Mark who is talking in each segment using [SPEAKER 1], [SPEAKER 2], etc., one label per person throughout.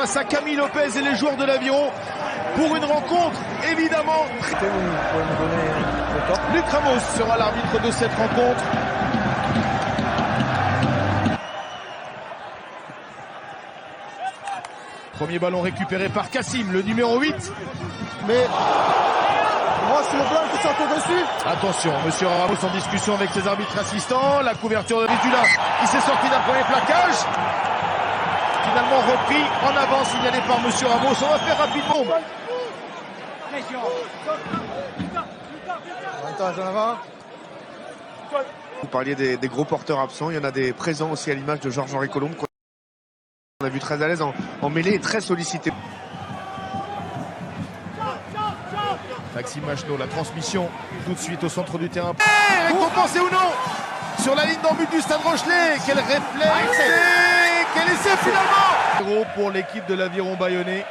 [SPEAKER 1] face à Camille Lopez et les joueurs de l'Aviron pour une rencontre évidemment. Luc Ramos sera l'arbitre de cette rencontre. Premier ballon récupéré par Kassim, le numéro 8.
[SPEAKER 2] Mais moi c'est le blanc qui saute dessus.
[SPEAKER 1] Attention, monsieur Ramos en discussion avec ses arbitres assistants. La couverture de Rizula qui s'est sorti d'un premier plaquage. Finalement repris en avant, signalé par monsieur Ramos. On va faire rapidement.
[SPEAKER 3] Vous parliez des gros porteurs absents. Il y en a des présents aussi à l'image de Georges-Henri Colombe. On a vu très à l'aise en mêlée et très sollicité.
[SPEAKER 1] Maxime Machenaud, la transmission tout de suite au centre du terrain. Récompensé ou non sur la ligne d'en but du Stade Rochelet. Quel réflexe et quel essai finalement pour l'équipe de l'Aviron Bayonnais.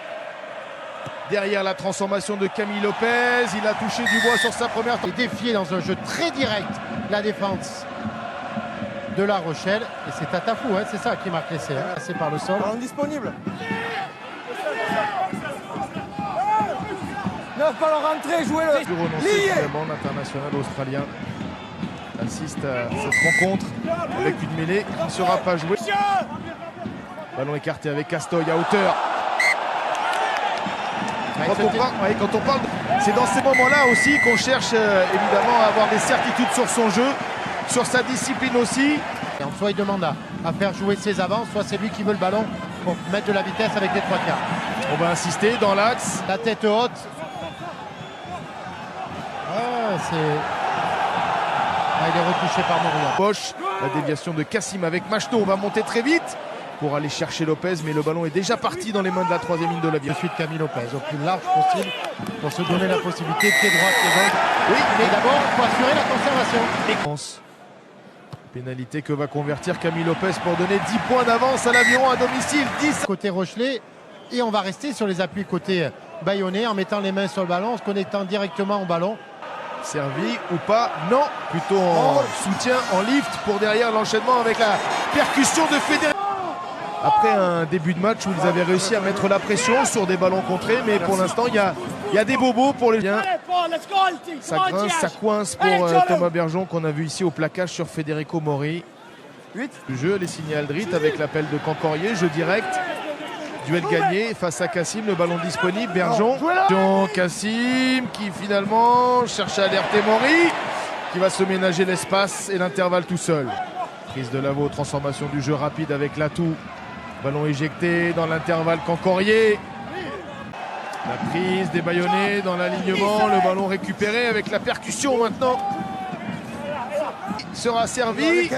[SPEAKER 1] Derrière la transformation de Camille Lopez, il a touché du bois sur sa première.
[SPEAKER 2] Il est défié dans un jeu très direct la défense de La Rochelle. Et c'est Tatafou, hein, c'est ça qui marque l'essai. Hein. C'est par le sol.
[SPEAKER 4] Disponible. Neuf ballons rentrés, jouez-le.
[SPEAKER 1] Évidemment, l'international australien assiste à cette rencontre avec une mêlée qui ne sera pas jouée. Ballon écarté avec Castoy à hauteur. Quand on parle, c'est dans ces moments-là aussi qu'on cherche évidemment à avoir des certitudes sur son jeu, sur sa discipline aussi.
[SPEAKER 2] Et soit il demande à faire jouer ses avances, soit c'est lui qui veut le ballon pour mettre de la vitesse avec les trois quarts.
[SPEAKER 1] On va insister dans l'axe.
[SPEAKER 2] La tête haute. Il est retouché par Moria.
[SPEAKER 1] Poche, la déviation de Kassim avec Machenaud. On va monter très vite pour aller chercher Lopez, mais le ballon est déjà parti dans les mains de la troisième ligne de l'Aviron.
[SPEAKER 2] Suite Camille Lopez au plus large possible pour se donner la possibilité de pied droit, pied gauche. Oui, mais d'abord il faut assurer la conservation.
[SPEAKER 1] Pénalité que va convertir Camille Lopez pour donner 10 points d'avance à l'Aviron à domicile. 10
[SPEAKER 2] côté Rochelet, et on va rester sur les appuis côté bayonnais en mettant les mains sur le ballon, en se connectant directement au ballon.
[SPEAKER 1] Servi ou pas? Non, plutôt en soutien, en lift pour derrière l'enchaînement avec la percussion de Federico. Après un début de match où ils avaient réussi à mettre la pression sur des ballons contrés, mais pour l'instant il y a des bobos pour les liens. Ça grince, ça coince pour Thomas Bergeon qu'on a vu ici au plaquage sur Federico Mori. Le jeu, les signés Aldrit avec l'appel de Cancorier, jeu direct. Duel gagné face à Kassim, le ballon disponible, Bergeon. Kassim qui finalement cherche à alerter Mori, qui va se ménager l'espace et l'intervalle tout seul. Prise de Lavaux, transformation du jeu rapide avec l'atout. Ballon éjecté dans l'intervalle Cancorier. La prise des Bayonnais dans l'alignement, le ballon récupéré avec la percussion maintenant. Sera servi.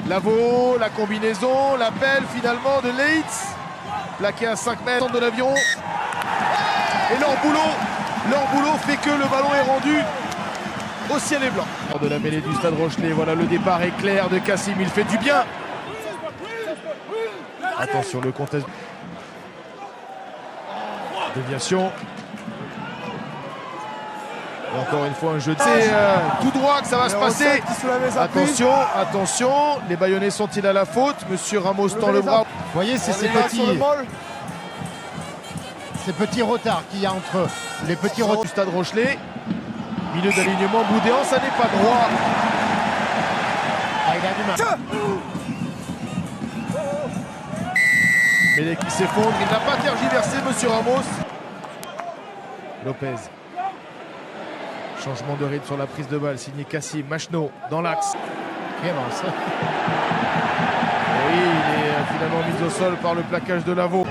[SPEAKER 1] Lavaux, la combinaison, l'appel finalement de Leitz. Plaqué à 5 mètres de l'Aviron. Et leur boulot fait que le ballon est rendu au ciel et blanc. De la mêlée du Stade Rochelet, voilà le départ éclair de Kassim, il fait du bien. Attention, le contest. Déviation. Et encore une fois un jeu de... C'est tout droit que ça va se passer. Attention, les Bayonnais sont-ils à la faute? Monsieur Ramos tend le bras.
[SPEAKER 2] Vous voyez, c'est ces petits retards qu'il y a entre les petits retards
[SPEAKER 1] du Stade Rochelet. Milieu d'alignement, Boudéan, ça n'est pas droit.
[SPEAKER 2] Il a du mal.
[SPEAKER 1] Mêlée qui s'effondre, il n'a pas tergiversé, monsieur Ramos. Lopez. Changement de rythme sur la prise de balle, signé Kassim, Machenaud dans l'axe.
[SPEAKER 2] Qui avance.
[SPEAKER 1] Oui, il est finalement mis au sol par le plaquage de Lavaux.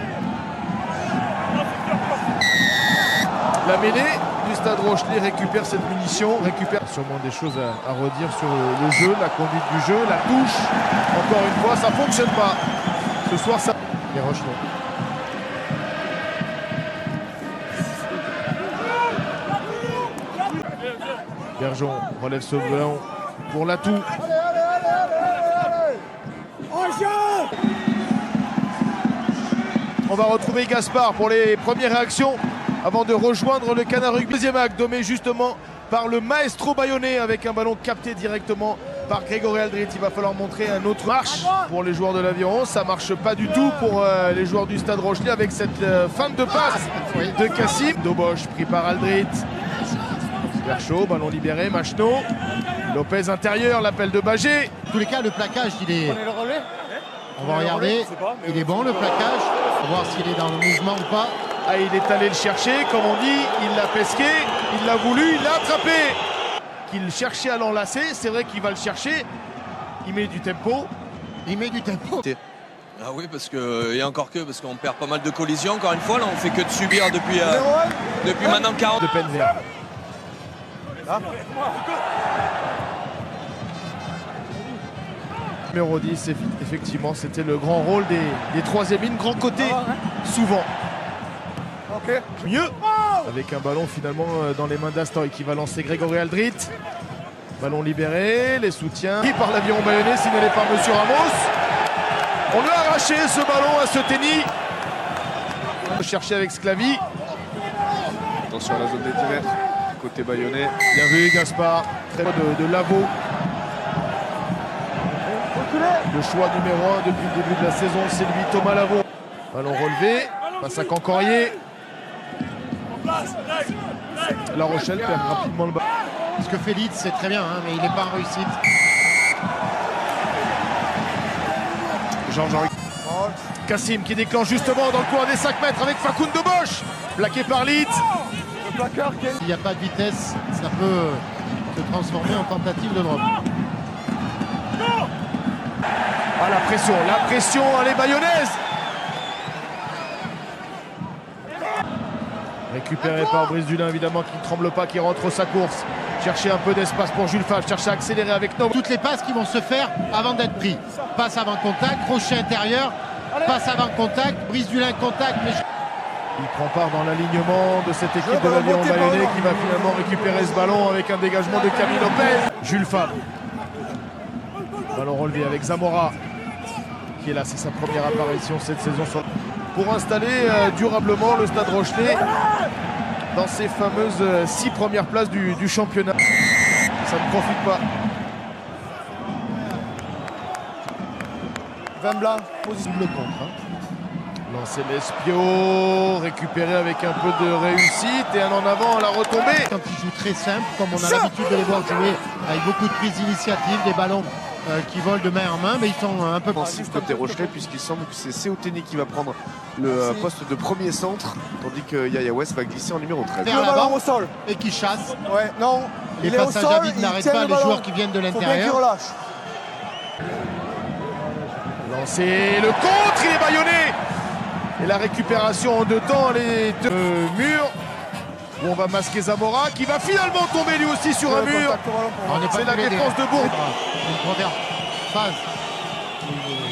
[SPEAKER 1] La mêlée du Stade Rochelet récupère cette munition, récupère sûrement des choses à redire sur le jeu, la conduite du jeu, la touche. Encore une fois, ça ne fonctionne pas. Ce soir, ça...
[SPEAKER 2] Les Rochelet.
[SPEAKER 1] Bergeon relève ce ballon pour l'atout. On va retrouver Gaspard pour les premières réactions avant de rejoindre le Canard Rugby. Deuxième acte dominé justement par le maestro bayonnais avec un ballon capté directement par Grégory Aldrit. Il va falloir montrer un autre marche pour les joueurs de l'Aviron. Ça marche pas du tout pour les joueurs du Stade Rochelet avec cette feinte de passe de Cassim. Dobosch pris par Aldrit. Super chaud, ballon libéré, Machno. Lopez intérieur, l'appel de Bagé.
[SPEAKER 2] En tous les cas, le plaquage, il est...
[SPEAKER 4] Prenez le relais.
[SPEAKER 2] On va regarder. Il est bon, le plaquage. On va voir s'il est dans le mouvement ou pas.
[SPEAKER 1] Ah, il est allé le chercher, comme on dit, il l'a pesqué, il l'a voulu, il l'a attrapé. Qu'il cherchait à l'enlacer, c'est vrai qu'il va le chercher. Il met du tempo.
[SPEAKER 2] Il met du tempo.
[SPEAKER 5] Ah oui, parce que, et encore que, parce qu'on perd pas mal de collisions, encore une fois, là on fait que de subir depuis maintenant 40.
[SPEAKER 1] De peine verte. Numéro 10, effectivement, c'était le grand rôle des troisièmes lignes, grand côté, souvent.
[SPEAKER 4] Ok.
[SPEAKER 1] Mieux, avec un ballon finalement dans les mains d'Astoy qui va lancer Grégory Aldrit. Ballon libéré, les soutiens. Qui par l'Aviron Bayonnais, signalé par Monsieur Ramos. On lui a arraché ce ballon à Seteni. Chercher avec Sclavi.
[SPEAKER 3] Attention à la zone des 10 mètres, côté bayonnais.
[SPEAKER 1] Bien vu Gaspard, très de Lavaux. Le choix numéro 1 depuis le début de la saison, c'est lui, Thomas Lavaux. Ballon relevé, passe à Cancorier. La Rochelle perd rapidement le ballon.
[SPEAKER 2] Parce que Félix, c'est très bien, hein, mais il n'est pas en réussite.
[SPEAKER 1] Jean-Jean Cassim qui déclenche justement dans le coin des 5 mètres avec Facundo Bosch. Plaqué par Litz.
[SPEAKER 4] Le placard qui est...
[SPEAKER 2] S'il n'y a pas de vitesse, ça peut se transformer en tentative de drop.
[SPEAKER 1] Ah, la pression, elle est bayonnaise. Récupéré par Brice Dulin, évidemment, qui ne tremble pas, qui rentre sa course. Chercher un peu d'espace pour Jules Favre, chercher à accélérer avec Nob.
[SPEAKER 2] Toutes les passes qui vont se faire avant d'être pris. Passe avant contact, crochet intérieur, passe avant contact, Brice Dulin contact. Mais...
[SPEAKER 1] Il prend part dans l'alignement de cette équipe de l'Aviron Bayonnais qui va finalement récupérer ce ballon avec un dégagement de Camille Lopez. Jules Favre. Ballon relevé avec Zamora qui est là, c'est sa première apparition cette saison pour installer durablement le Stade Rochelet dans ces fameuses 6 premières places du championnat. Ça ne profite pas.
[SPEAKER 4] Vin blanc, position.
[SPEAKER 2] double contre. Hein.
[SPEAKER 1] Lancer l'Espio, récupéré avec un peu de réussite et un en avant à la retombée.
[SPEAKER 2] Quand ils jouent très simple, comme on a l'habitude de les voir jouer, avec beaucoup de prises d'initiative, des ballons qui volent de main en main, mais ils sont un peu
[SPEAKER 3] Offensif côté Rochelet, puisqu'il semble que c'est Seoteni qui va prendre le poste de premier centre, tandis que Yaya West va glisser en numéro 13.
[SPEAKER 2] vers
[SPEAKER 4] Le ballon
[SPEAKER 2] l'avant
[SPEAKER 4] au sol.
[SPEAKER 2] et qui chassent.
[SPEAKER 4] Ouais, non.
[SPEAKER 2] Les
[SPEAKER 4] il est au
[SPEAKER 2] passages
[SPEAKER 4] sol,
[SPEAKER 2] à vide
[SPEAKER 4] il
[SPEAKER 2] n'arrêtent
[SPEAKER 4] tient
[SPEAKER 2] pas
[SPEAKER 4] le
[SPEAKER 2] les
[SPEAKER 4] ballon.
[SPEAKER 2] joueurs qui viennent de
[SPEAKER 4] Faut bien qu'il
[SPEAKER 2] l'intérieur.
[SPEAKER 4] relâche.
[SPEAKER 1] Lancer le contre, il est bâillonné. Et la récupération en 2 temps, les deux murs. Où on va masquer Zamora qui va finalement tomber lui aussi sur un
[SPEAKER 4] Le
[SPEAKER 1] mur.
[SPEAKER 4] contact au ballon pour
[SPEAKER 2] On n'est pas
[SPEAKER 1] C'est la
[SPEAKER 2] tous les
[SPEAKER 1] défense de Bourg.
[SPEAKER 2] Une première phase.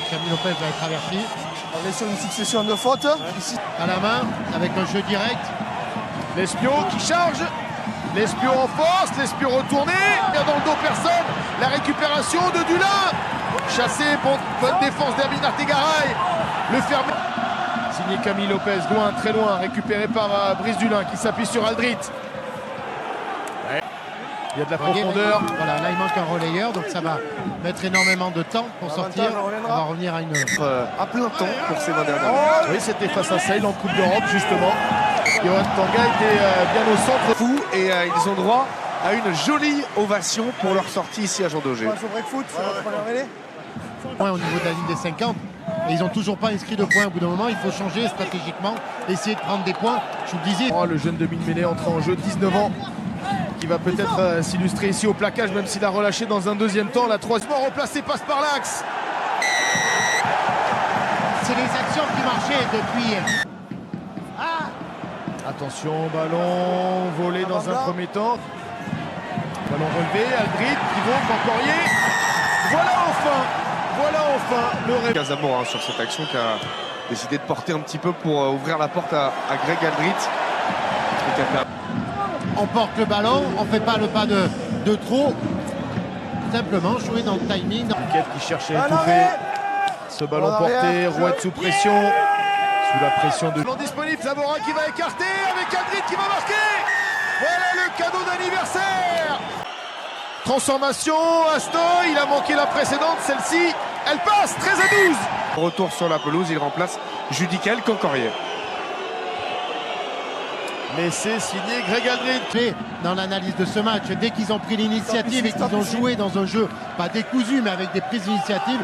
[SPEAKER 2] Camille Lopez va être averti.
[SPEAKER 4] On est sur une succession de fautes. Ici.
[SPEAKER 2] À la main, avec un jeu direct.
[SPEAKER 1] L'Espio qui charge. L'Espio en force, l'Espio retourné. Bien dans le dos, personne. La récupération de Dulin. Chassé, bonne défense d'Hermine Artegaray. Le fermé. Signé Camille Lopez, loin, très loin. Récupéré par Brice Dulin qui s'appuie sur Aldrit. Il y a de la profondeur.
[SPEAKER 2] Voilà, là il manque un relayeur, donc ça va mettre énormément de temps pour sortir. On va revenir à une...
[SPEAKER 3] À plein temps pour ces 20 dernières minutes.
[SPEAKER 1] Oui, c'était face à Sale en Coupe d'Europe, justement. Johan Tanga était bien au centre.
[SPEAKER 3] Fou, et ils ont droit à une jolie ovation pour leur sortie ici à Jean Daugé.
[SPEAKER 4] Sur break foot, c'est la première mêlée.
[SPEAKER 2] Points au niveau de la ligne des 50. Et ils n'ont toujours pas inscrit de points. Au bout d'un moment, il faut changer stratégiquement, essayer de prendre des points. Je vous le disais.
[SPEAKER 1] Oh, le jeune demi-mêlée entré en jeu, 19 ans, qui va peut-être s'illustrer ici au plaquage, même s'il a relâché dans un deuxième temps. La troisième replacée passe par l'axe.
[SPEAKER 2] C'est les actions qui marchaient depuis...
[SPEAKER 1] Attention, ballon volé dans un premier temps. Ballon relevé, Aldrit, pivot, Cancorier. Voilà enfin le réveil.
[SPEAKER 3] Zamora sur cette action qui a décidé de porter un petit peu pour ouvrir la porte à Greg Aldrit.
[SPEAKER 2] On porte le ballon, on ne fait pas le pas de trop. Simplement jouer dans le timing.
[SPEAKER 1] Enquête qui cherche à étouffer. Ce ballon porté, Rouette sous pression. Sous la pression de... Ballon disponible, Zamora qui va écarter avec Aldrit qui va marquer. Voilà le cadeau d'anniversaire. Transformation, Aston, il a manqué la précédente, celle-ci, elle passe, 13-12.
[SPEAKER 3] Retour sur la pelouse, il remplace Judicael Concorier.
[SPEAKER 1] Mais c'est signé Greg Aldridge.
[SPEAKER 2] Clé dans l'analyse de ce match, dès qu'ils ont pris l'initiative et qu'ils ont joué dans un jeu, pas décousu, mais avec des prises d'initiative,